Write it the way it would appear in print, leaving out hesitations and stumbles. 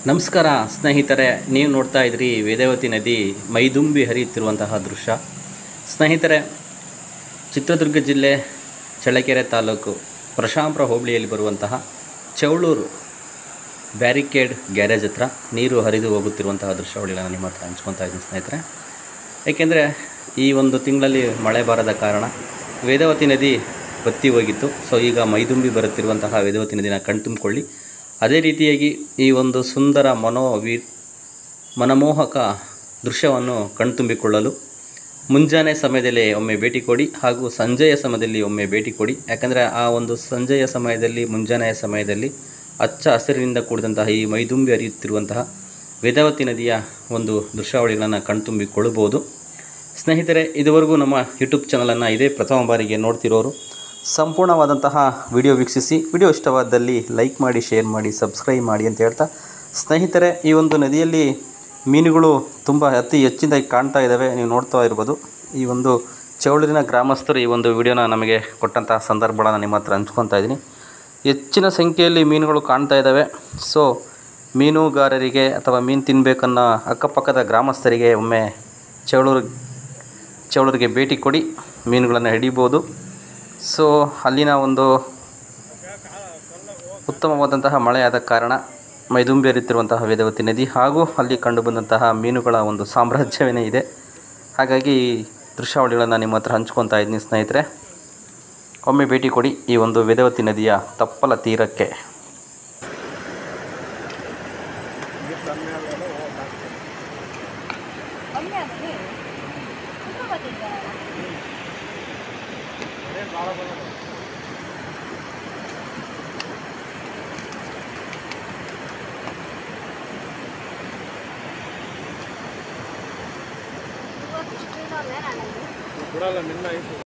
ನಮಸ್ಕಾರ ಸ್ನೇಹಿತರೆ, ನೀವು ನೋಡ್ತಾ ಇದ್ರಿ ವೇದಾವತಿ ನದಿ ಮೈದುಂಬಿ ಹರಿಯುತ್ತಿರುವಂತಹ ದೃಶ್ಯ. ಸ್ನೇಹಿತರೆ, ಚಿತ್ರದುರ್ಗ ಜಿಲ್ಲೆ ಚಳ್ಳಕೆರೆ ತಾಲೂಕು ಪ್ರಶಾಂಪುರ ಹೋಬಳಿಯಲ್ಲಿ ಬರುವಂತಹ ಚೌಳೂರು ಬ್ಯಾರಿಕೇಡ್ ಗ್ಯಾರೇಜ್ ಹತ್ರ ನೀರು ಹರಿದು ಹೋಗುತ್ತಿರುವಂತಹ ದೃಶ್ಯಾವಳಿಗಳನ್ನು ನಿಮ್ಮ ಹತ್ರ ಹಂಚ್ಕೊತಾ ಇದ್ದೀನಿ ಸ್ನೇಹಿತರೆ. ಏಕೆಂದರೆ ಈ ಒಂದು ತಿಂಗಳಲ್ಲಿ ಮಳೆ ಬಾರದ ಕಾರಣ ವೇದಾವತಿ ನದಿ ಬತ್ತಿ ಹೋಗಿತ್ತು. ಸೊ ಈಗ ಮೈದುಂಬಿ ಬರುತ್ತಿರುವಂತಹ ವೇದಾವತಿ ನದಿನ ಕಣ್ತುಂಬಿಕೊಳ್ಳಿ. ಅದೇ ರೀತಿಯಾಗಿ ಈ ಒಂದು ಸುಂದರ ಮನಮೋಹಕ ದೃಶ್ಯವನ್ನು ಕಣ್ತುಂಬಿಕೊಳ್ಳಲು ಮುಂಜಾನೆ ಸಮಯದಲ್ಲಿ ಒಮ್ಮೆ ಭೇಟಿ ಕೊಡಿ ಹಾಗೂ ಸಂಜೆಯ ಸಮಯದಲ್ಲಿ ಒಮ್ಮೆ ಭೇಟಿ ಕೊಡಿ. ಯಾಕಂದರೆ ಆ ಒಂದು ಸಂಜೆಯ ಸಮಯದಲ್ಲಿ, ಮುಂಜಾನೆಯ ಸಮಯದಲ್ಲಿ ಹಚ್ಚ ಹಸಿರಿನಿಂದ ಕೂಡಿದಂತಹ ಈ ಮೈದುಂಬಿ ಹರಿಯುತ್ತಿರುವಂತಹ ವೇದಾವತಿ ನದಿಯ ಒಂದು ದೃಶ್ಯಾವಳಿಗಳನ್ನು ಕಣ್ತುಂಬಿಕೊಳ್ಳಬಹುದು. ಸ್ನೇಹಿತರೆ, ಇದುವರೆಗೂ ನಮ್ಮ ಯೂಟ್ಯೂಬ್ ಚಾನಲನ್ನು ಇದೇ ಪ್ರಥಮ ಬಾರಿಗೆ ನೋಡ್ತಿರೋರು ಸಂಪೂರ್ಣವಾದಂತಹ ವಿಡಿಯೋ ವೀಕ್ಷಿಸಿ, ವಿಡಿಯೋ ಇಷ್ಟವಾದಲ್ಲಿ ಲೈಕ್ ಮಾಡಿ, ಶೇರ್ ಮಾಡಿ, ಸಬ್ಸ್ಕ್ರೈಬ್ ಮಾಡಿ ಅಂತ ಹೇಳ್ತಾ, ಸ್ನೇಹಿತರೆ, ಈ ಒಂದು ನದಿಯಲ್ಲಿ ಮೀನುಗಳು ತುಂಬ ಅತಿ ಹೆಚ್ಚಿನದಾಗಿ ಕಾಣ್ತಾ ಇದ್ದಾವೆ. ನೀವು ನೋಡ್ತಾ ಇರ್ಬೋದು. ಈ ಒಂದು ಚೌಳೂರಿನ ಗ್ರಾಮಸ್ಥರು ಈ ಒಂದು ವಿಡಿಯೋನ ನಮಗೆ ಕೊಟ್ಟಂತಹ ಸಂದರ್ಭಗಳನ್ನು ನಿಮ್ಮ ಹತ್ರ ಹಂಚ್ಕೊತಾ ಇದ್ದೀನಿ. ಹೆಚ್ಚಿನ ಸಂಖ್ಯೆಯಲ್ಲಿ ಮೀನುಗಳು ಕಾಣ್ತಾ ಇದ್ದಾವೆ. ಸೊ ಮೀನುಗಾರರಿಗೆ ಅಥವಾ ಮೀನು ತಿನ್ನಬೇಕನ್ನೋ ಅಕ್ಕಪಕ್ಕದ ಗ್ರಾಮಸ್ಥರಿಗೆ ಒಮ್ಮೆ ಚೌಳೂರಿಗೆ ಭೇಟಿ ಕೊಡಿ, ಮೀನುಗಳನ್ನು ಹಿಡಿಬೋದು. ಸೊ ಅಲ್ಲಿನ ಒಂದು ಉತ್ತಮವಾದಂತಹ ಮಳೆಯಾದ ಕಾರಣ ಮೈದುಂಬಿ ಹರಿಯುತ್ತಿರುವಂತಹ ವೇದಾವತಿ ನದಿ ಹಾಗೂ ಅಲ್ಲಿ ಕಂಡುಬಂದಂತಹ ಮೀನುಗಳ ಒಂದು ಸಾಮ್ರಾಜ್ಯವೇ ಇದೆ. ಹಾಗಾಗಿ ಈ ದೃಶ್ಯಾವಳಿಗಳನ್ನು ನಿಮ್ಮ ಹತ್ರ ಹಂಚ್ಕೊತಾ ಇದ್ದೀನಿ ಸ್ನೇಹಿತರೆ. ಒಮ್ಮೆ ಭೇಟಿ ಕೊಡಿ ಈ ಒಂದು ವೇದಾವತಿ ನದಿಯ ತಪ್ಪಲ ತೀರಕ್ಕೆ. ಕೊಡಲ್ಲ ನಿನ್ನ